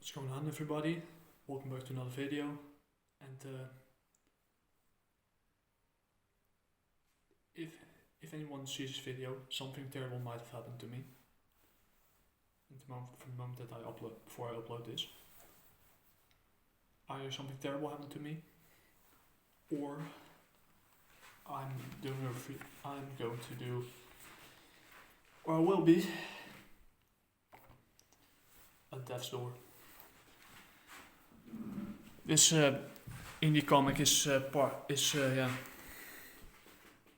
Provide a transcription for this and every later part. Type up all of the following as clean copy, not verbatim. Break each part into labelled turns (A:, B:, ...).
A: What's going on, everybody? Welcome back to another video. And if anyone sees this video, something terrible might have happened to me. From the moment that I upload, before I upload this, either something terrible happened to me, or I'm going to do, or I will be, at death's door. This indie comic is basically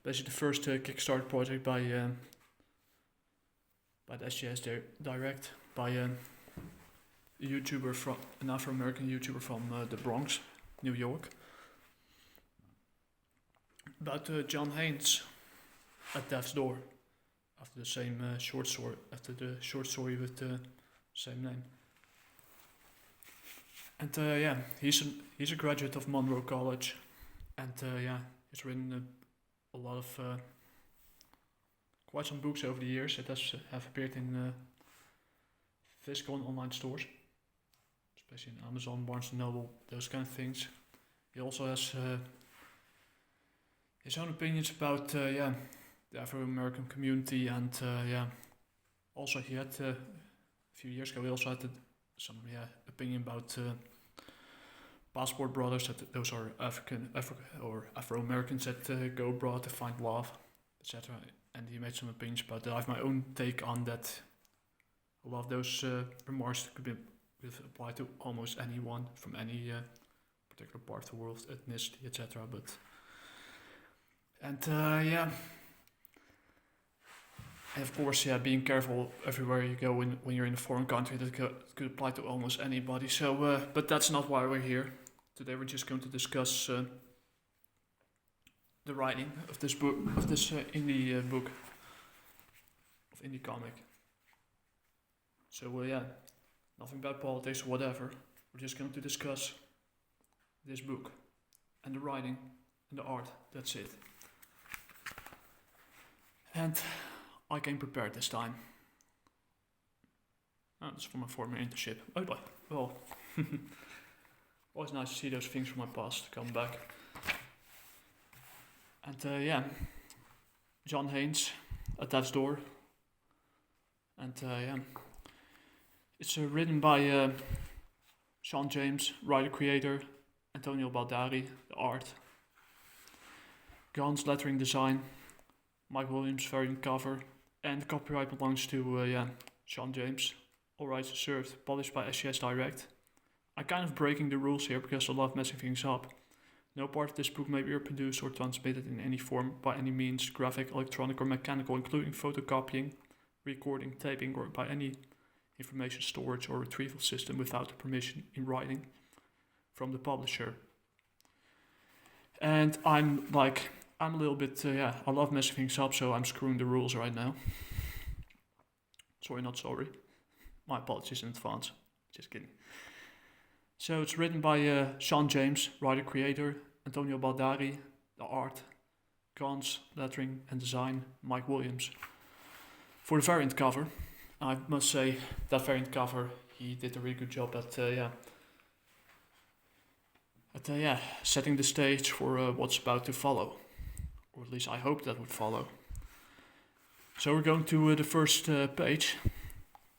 A: the first Kickstarter project by the SJS Direct by an Afro-American YouTuber from the Bronx, New York, about John Haynes at death's door, after the same short story with the same name. And he's a graduate of Monroe College, and he's written a lot of quite some books over the years that have appeared in physical and online stores, especially in Amazon, Barnes & Noble, those kind of things. He also has his own opinions about the Afro-American community, and also he had a few years ago he also had some opinion about passport brothers, that those are Afro-Americans that go abroad to find love, etc. And he made some opinions about that. I have my own take on that. A lot of those remarks could apply to almost anyone from any particular part of the world, ethnicity, etc. And of course, being careful everywhere you go when you're in a foreign country, that could apply to almost anybody. So, but that's not why we're here. Today we're just going to discuss the writing of this book, of this indie book, of indie comic. So, nothing about politics or whatever. We're just going to discuss this book and the writing and the art. That's it. And I came prepared this time. Oh, that's from my former internship. Oh boy. Well, always nice to see those things from my past come back. And John Haynes at death's door. And it's written by Sean James, writer-creator, Antonio Baldari, the art, Gonz lettering design, Mike Williams variant cover, and the copyright belongs to Sean James. All rights reserved. Published by SJS Direct. I'm kind of breaking the rules here because I love messing things up. No part of this book may be reproduced or transmitted in any form by any means, graphic, electronic or mechanical, including photocopying, recording, taping, or by any information storage or retrieval system without permission in writing from the publisher. And I'm a little bit, I love messing things up, so I'm screwing the rules right now. Sorry, not sorry. My apologies in advance. Just kidding. So it's written by Sean James, writer-creator, Antonio Baldari, the art, Gonz, lettering and design, Mike Williams. For the variant cover, I must say that variant cover, he did a really good job at setting the stage for what's about to follow. Or at least I hope that would follow. So we're going to the first page.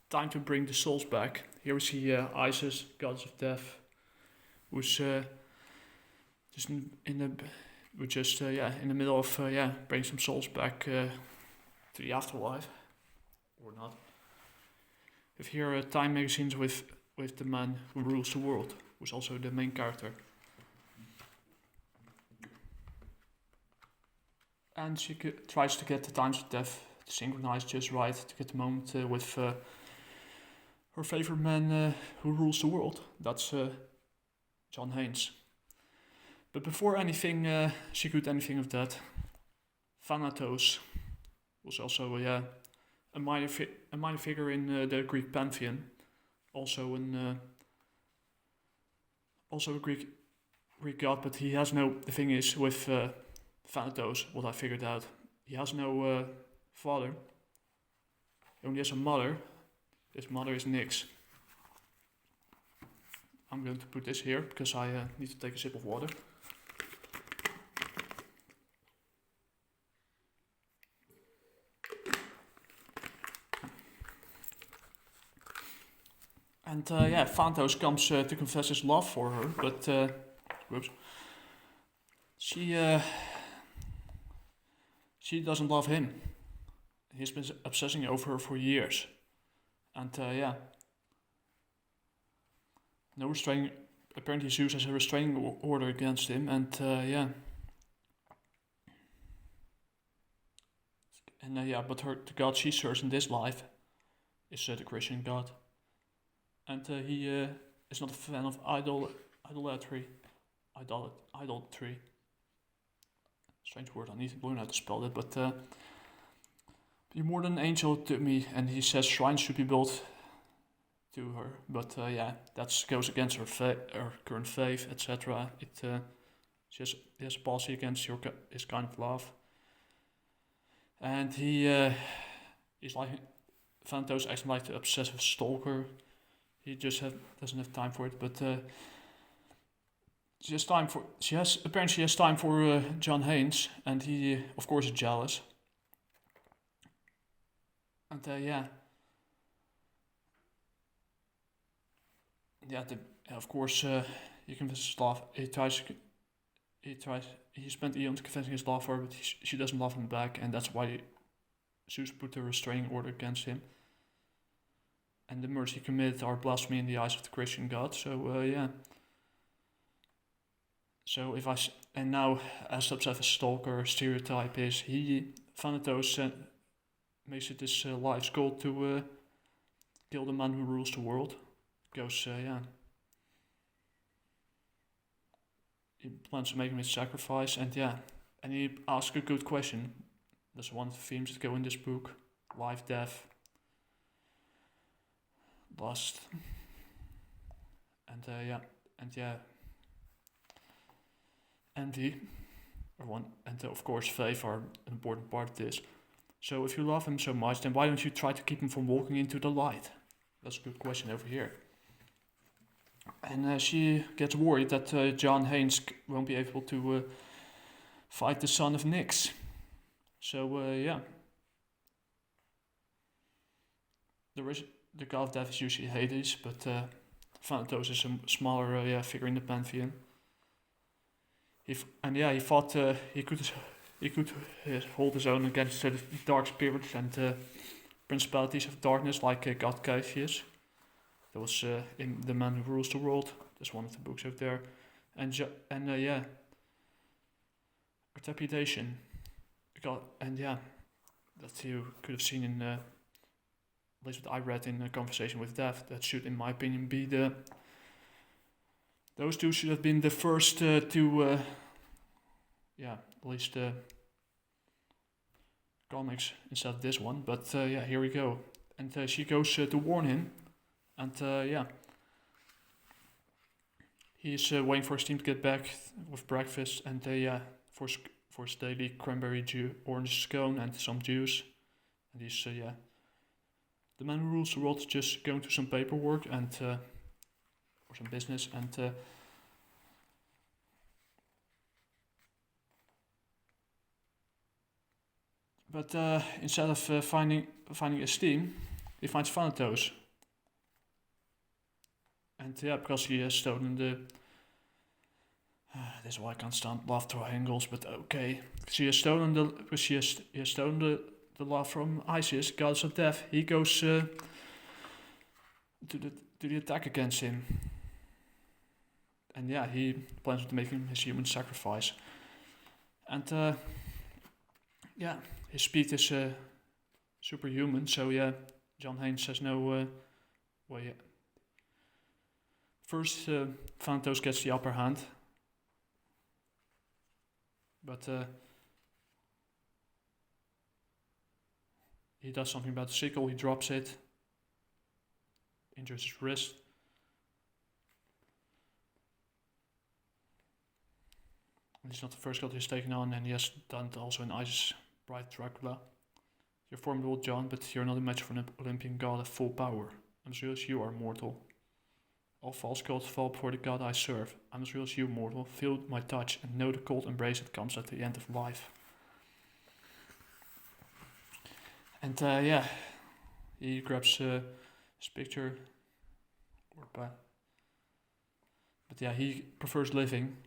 A: Time to bring the souls back. Here we see Isis, goddess of death, who's just in the middle of bringing some souls back to the afterlife, or not. We have here Time magazines with the man who rules the world, who's also the main character. And she tries to get the times of death synchronized just right to get the moment with her favorite man who rules the world. That's John Haynes. But before she could anything of that, Thanatos was also a minor figure in the Greek pantheon, also a Greek god. But he has no. The thing is with Thanatos, what I figured out, he has no father. He only has a mother. His mother is Nyx. I'm going to put this here because I need to take a sip of water. And Thanatos comes to confess his love for her, but whoops, she doesn't love him. He's been obsessing over her for years, and no restraining. Apparently, Zeus has a restraining order against him, and but the god she serves in this life is the Christian god. And he is not a fan of idolatry. Strange word, I need to learn how to spell it. But you're more than an angel to me. And he says shrines should be built to her. But that goes against her current faith, etc. She has a policy against his kind of love. And he's like, Thanatos acting like the obsessive stalker. He just doesn't have time for it, but she has time for John Haynes, and he of course is jealous. And of course he convinces his love. He spent eons confessing his love for her, but she doesn't love him back, and that's why Zeus put a restraining order against him. And the murders he committed are blasphemy in the eyes of the Christian God. So So now as obsessive stalker stereotype is, Thanatos makes it his life's goal to kill the man who rules the world. He plans to make him his sacrifice, and he asks a good question. That's one of the themes that go in this book: life, death, lust, and envy, and of course faith are an important part of this. So if you love him so much, then why don't you try to keep him from walking into the light? That's a good question over here. And she gets worried that John Haynes won't be able to fight the son of Nyx. So the god of death is usually Hades, but Thanatos is a smaller figure in the pantheon. He thought he could hold his own against the dark spirits and principalities of darkness, like God Cassius. That was in The Man Who Rules the World. That's one of the books out there. Reputation. That you could have seen in, at least what I read in A Conversation with Death. That should, in my opinion, be those two should have been the first to, at least comics instead of this one. But here we go. And she goes to warn him. And he's waiting for his team to get back with breakfast. And for his daily cranberry orange scone and some juice. And he's, the man who rules the world is just going to some paperwork and or some business, and but instead of finding his team, he finds Thanatos, and because he has stolen the. This is why I can't stand love triangles, but okay. He has stolen the love from Isis, goddess of death. He goes to the attack against him. And he plans to make him his human sacrifice. And his speed is superhuman, so John Haynes says no way. First, Thanatos gets the upper hand. But he does something about the sickle, he drops it, injures his wrist. And he's not the first god he's taken on, and he has done it also in Isis' Bride Dracula. You're formidable, John, but you're not a match for an Olympian god of full power. I'm sure you are mortal. All false gods fall before the god I serve. I'm as real as you, mortal. Feel my touch and know the cold embrace that comes at the end of life. And he grabs his picture. But yeah, he prefers living.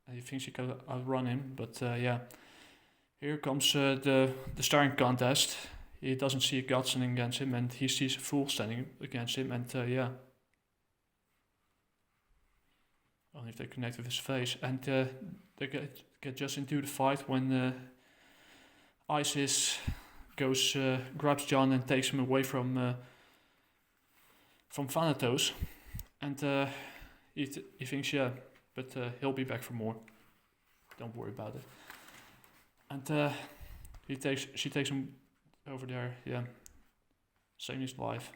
A: And he thinks he can outrun him. But here comes the starring contest. He doesn't see a god standing against him, and he sees a fool standing against him. And only if they connect with his face. And they get just into the fight when Isis grabs John and takes him away from Thanatos. And he thinks, but he'll be back for more. Don't worry about it. And she takes him over there, saving his life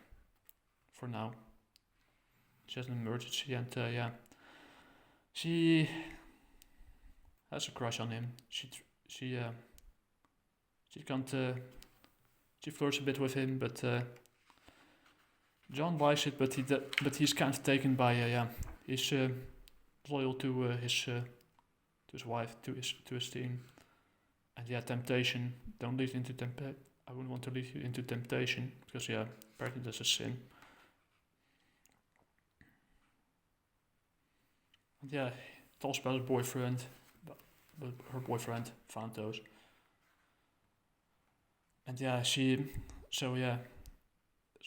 A: for now. She has an emergency, and she has a crush on him. She flirts a bit with him, but John likes it. But he's kind of taken by he's loyal to his wife, to his team, and temptation. Don't lead into temptation. I wouldn't want to lead you into temptation because apparently that's a sin. And he talks about her boyfriend, Thanatos. And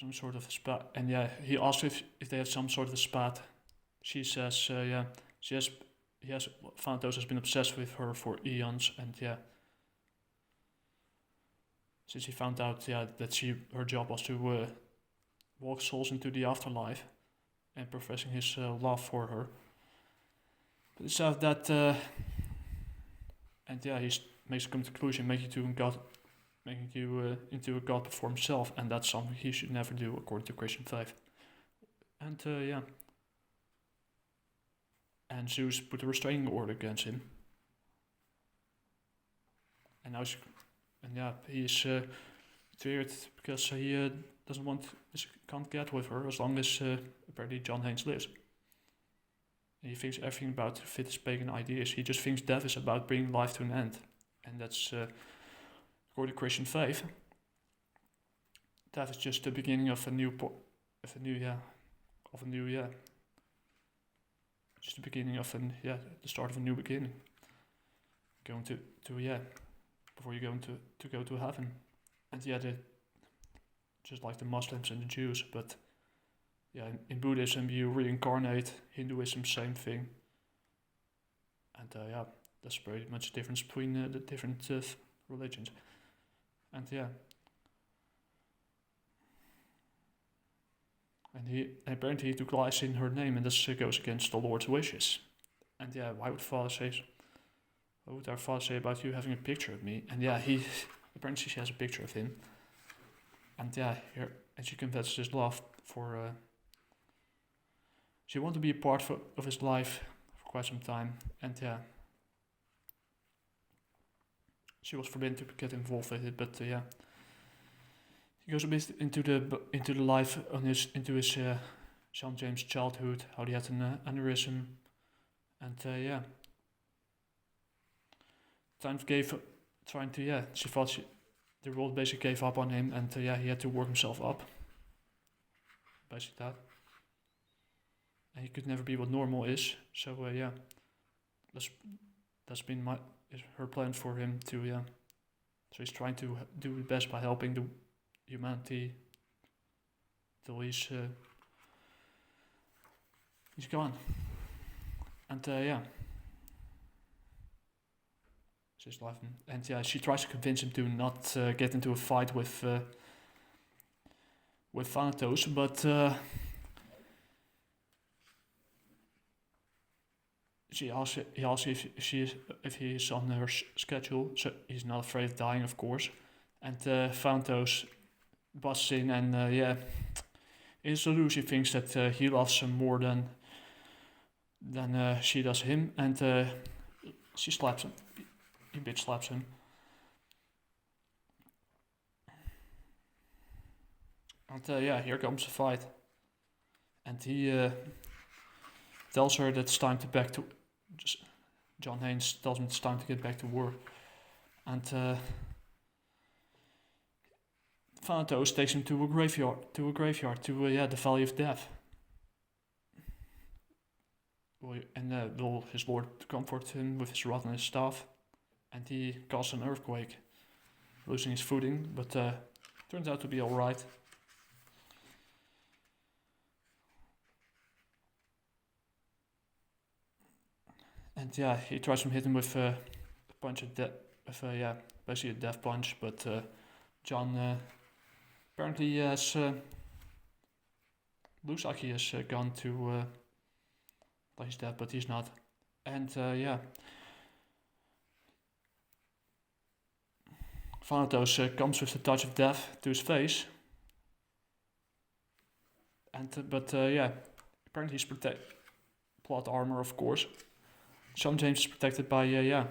A: some sort of a spat. And he asks if they have some sort of a spat. She says, Thanatos has been obsessed with her for eons, and since he found out that her job was to walk souls into the afterlife, and professing his love for her. But instead of that, he makes a conclusion, making you into a god before himself, and that's something he should never do according to Christian faith. And and Zeus put a restraining order against him. And now he's weird because he can't get with her as long as apparently John Haynes lives. And he thinks everything about fit his pagan ideas. He just thinks death is about bringing life to an end, and that's according to Christian faith. Death is just the beginning of just the beginning of the start of a new beginning. Going to before you go to heaven, and just like the Muslims and the Jews, but in Buddhism you reincarnate. Hinduism, same thing, and that's pretty much the difference between the different religions, and and apparently he took lives in her name, and this goes against the Lord's wishes. And why would what would our father say about you having a picture of me? And he apparently she has a picture of him. And and she confesses his love for. She wanted to be a part of his life for quite some time, and she was forbidden to get involved with it. But he goes a bit into the life into his John James' childhood, how he had an aneurysm, and she thought the world basically gave up on him, and he had to work himself up. Basically that. And he could never be what normal is. So that's been her plan for him to So he's trying to do his best by helping the humanity till he's gone. And it's his life. And she tries to convince him to not get into a fight with Thanatos, but he asks if he is on her schedule, so he's not afraid of dying, of course. And Thanatos busts in, and in Solution thinks that he loves her more than she does him, and she slaps him. He bitch slaps him. And here comes the fight. and he tells her that it's time to back to. John Haynes tells him it's time to get back to work, and Thanatos takes him to a graveyard, to the Valley of Death. And will his lord comfort him with his rod and his staff, and he causes an earthquake, losing his footing, but turns out to be alright. And yeah, he tries to hit him with a punch of basically a death punch, but John apparently looks like he has gone to like he's dead, but he's not. And Thanatos comes with the touch of death to his face. And apparently he's plot armor, of course. John James is protected by of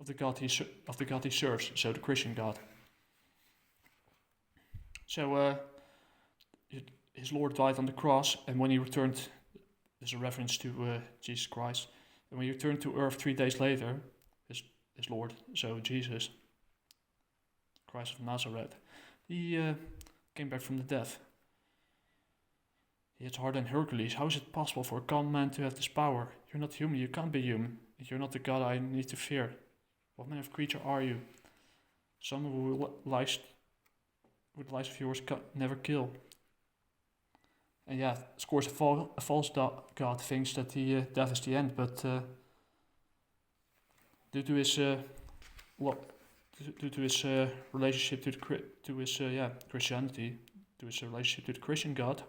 A: the god he serves, so the Christian god. So his Lord died on the cross, and when he returned, there's a reference to Jesus Christ. And when he returned to earth 3 days later, his Lord, so Jesus, Christ of Nazareth, he came back from the dead. He is harder than Hercules. How is it possible for a calm man to have this power? You're not human, you can't be human. You're not the god I need to fear. What manner of creature are you? Someone who lies of yours never kill. And yeah, of course, a false god thinks that death is the end, but due to his relationship to his Christianity, to his relationship to the Christian god,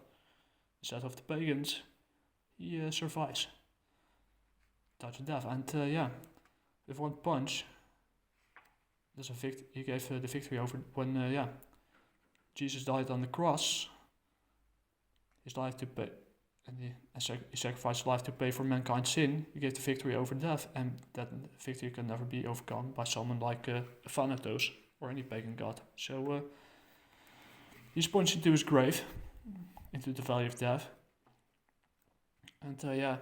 A: instead of the pagans, he survives. Touch of death, and with one punch, he gave the victory over when Jesus died on the cross. His life to pay, and he sacrificed his life to pay for mankind's sin. He gave the victory over death, and that victory can never be overcome by someone like Thanatos or any pagan god. So he's punched into his grave, into the Valley of Death, and of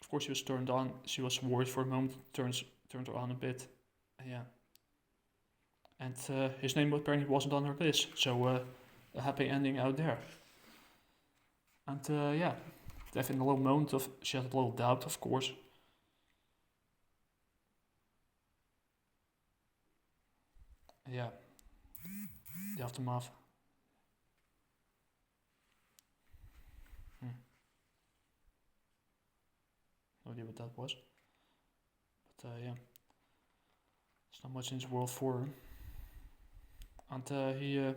A: course she was turned on. She was worried for a moment, turned her on a bit, and his name apparently wasn't on her list. So a happy ending out there. And Death in a little moment she had a little doubt, of course. Yeah, the aftermath. No idea what that was. But there's not much in this world for him. And he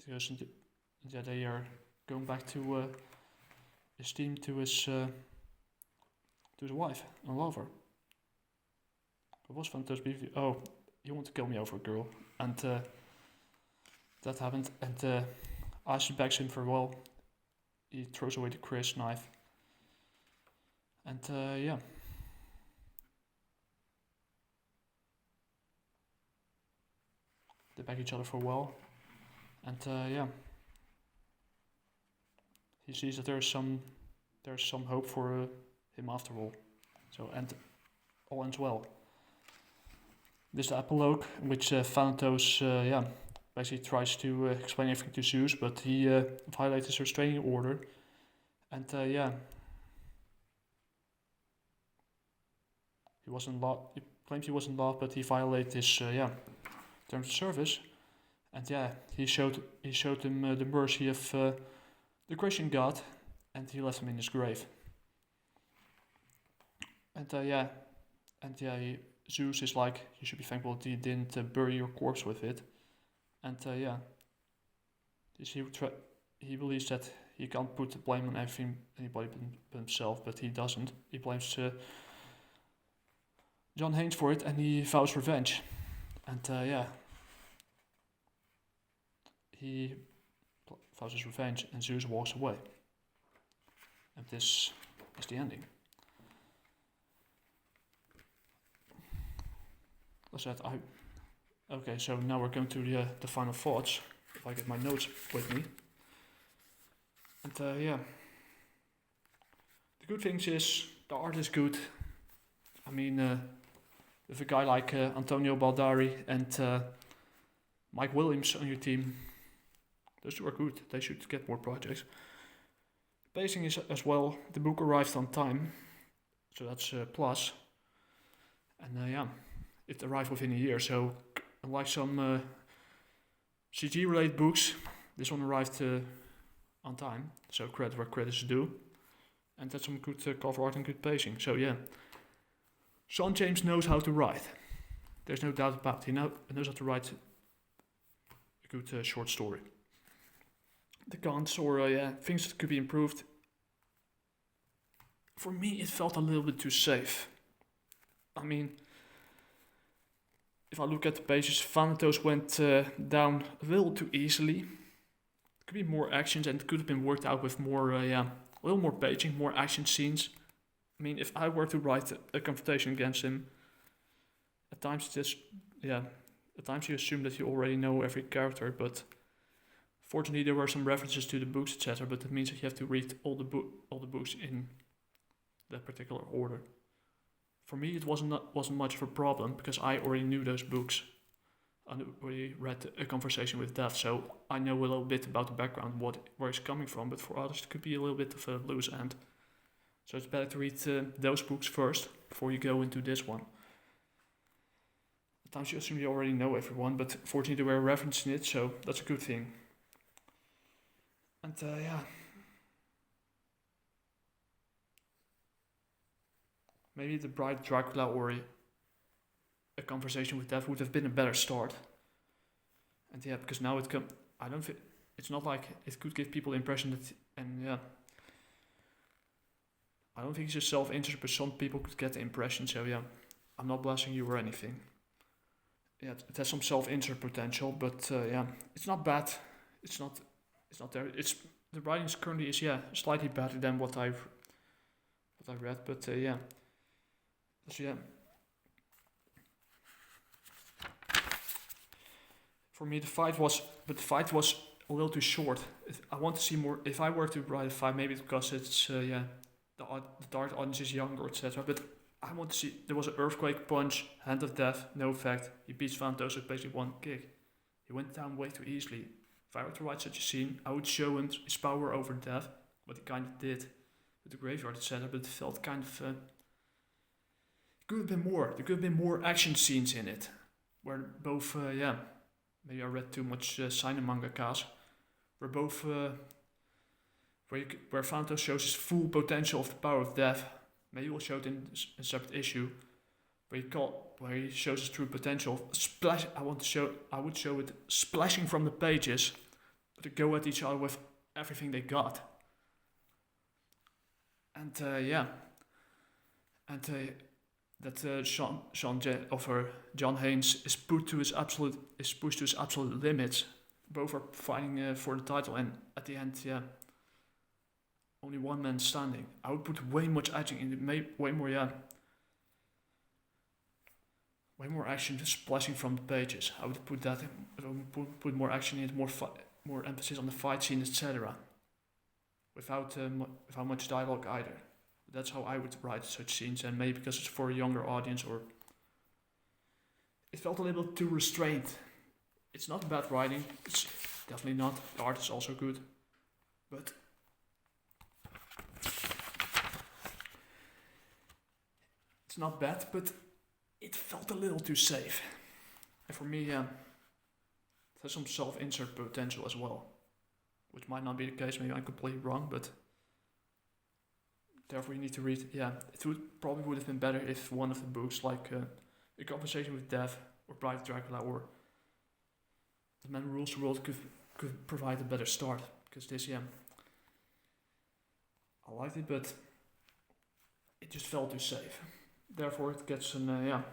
A: goes into. Yeah, they are going back to his team, to his wife and lover. It was Thanatos briefly. Oh, you want to kill me over a girl, and that happened. And Aisha begs him farewell. He throws away the Chris knife, and they beg each other farewell, and he sees that there's some hope for him after all. So, and all ends well. This is the epilogue, in which Thanatos basically tries to explain everything to Zeus, but he violates his restraining order, and he claims he was in love, but he violated his terms of service, and he showed him the mercy of the Christian god, and he left him in his grave. And Zeus is like, you should be thankful that he didn't bury your corpse with it. And he believes that he can't put the blame on anybody but himself, but he doesn't. He blames John Haynes for it, and he vows revenge. And he vows his revenge, and Zeus walks away. And this is the ending. Okay, so now we're going to the final thoughts. If I get my notes with me. yeah, the good things is the art is good. I mean, with a guy like Antonio Baldari and Mike Williams on your team, those two are good. They should get more projects. Pacing is as well. The book arrived on time, so that's a plus. And yeah, it arrived within a year. So unlike some CG related books, this one arrived on time. So credit where credit is due. And that's some good cover art and good pacing. So yeah, Sean James knows how to write. There's no doubt about it. He knows how to write a good short story. The Gonz or things that could be improved. For me, it felt a little bit too safe. I mean, if I look at the pages, Thanatos went down a little too easily. There could be more actions and it could have been worked out with more, a little more paging, more action scenes. I mean, if I were to write a confrontation against him, at times you assume that you already know every character, but fortunately there were some references to the books, etc. But that means that you have to read all the books in that particular order. For me, it wasn't much of a problem because I already knew those books. I already read A Conversation with Death, so I know a little bit about the background, where it's coming from. But for others, it could be a little bit of a loose end. So it's better to read those books first before you go into this one. At times you assume you already know everyone, but fortunately there were references in it, so that's a good thing. And yeah. Maybe The Bride Dracula or A Conversation with Death would have been a better start. And yeah, because now I don't think it's not like it could give people the impression that, and yeah, I don't think it's just self-interest, but some people could get the impression. So yeah, I'm not blasting you or anything. Yeah, it has some self-interest potential, but yeah, it's not bad. It's not there. The writing currently is slightly better than what I read, but yeah. So yeah. For me, the fight was a little too short. I want to see more. If I were to write a fight, maybe because it's the target audience is younger, etc. But I want to see. There was an earthquake punch, hand of death, no effect. He beats Thanatos with basically one kick. He went down way too easily. If I were to write such a scene, I would show him his power over death, what he kind of did with the graveyard, etc. But it felt kind of. Could have been more. There could have been more action scenes in it, where both maybe I read too much seinen mangakas, where both where Thanatos shows his full potential of the power of death. Maybe we'll show it in a separate issue, where he shows his true potential. Splash. I would show it splashing from the pages, to go at each other with everything they got. And that John Haynes is pushed to his absolute limits. Both are fighting for the title, and at the end, only one man standing. I would put way much action in, way more action splashing from the pages. I would put that in, put more action in, more emphasis on the fight scene, etc. Without much dialogue either. That's how I would write such scenes, and maybe because it's for a younger audience, or it felt a little too restrained. It's not bad writing, it's definitely not. The art is also good, but it's not bad, but it felt a little too safe. And for me, it has some self-insert potential as well, which might not be the case. Maybe I'm completely wrong, but therefore you need to read. Yeah, it probably would have been better if one of the books, like A Conversation with Death or Bride of Dracula or The Man Who Rules the World, could provide a better start. Because this, I liked it, but it just felt too safe. Therefore, it gets an It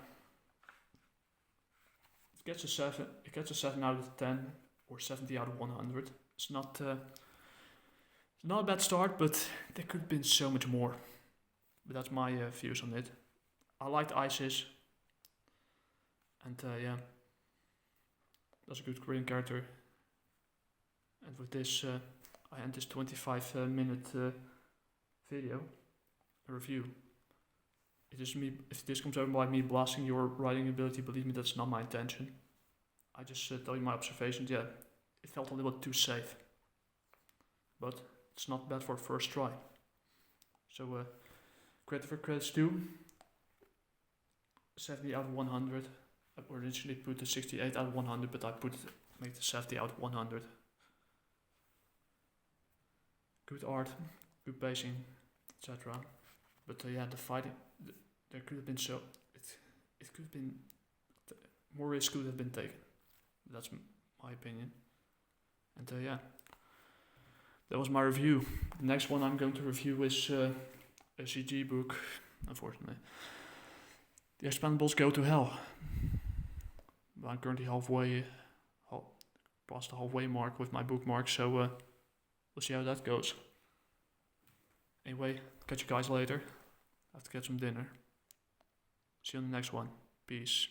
A: gets a 7. It gets a 7 out of 10 or 70 out of 100. It's not a bad start, but there could have been so much more. But that's my views on it. I liked Isis, and that's a good Korean character. And with this, I end this 25-minute video review. It is me. If this comes over by me blasting your writing ability, believe me, that's not my intention. I just tell you my observations. Yeah, it felt a little bit too safe, but it's not bad for a first try. So credit for credit's due. 70 out of 100. I originally put the 68 out of 100, but I make the 70 out of 100. Good art, good pacing, etc. But yeah, the fighting, there could have been it could have been, more risk could have been taken. That's my opinion. And yeah, that was my review. The next one I'm going to review is a CG book, unfortunately. The Expendables Go to Hell. I'm currently past the halfway mark with my bookmark, so we'll see how that goes. Anyway, catch you guys later. I have to get some dinner. See you on the next one. Peace.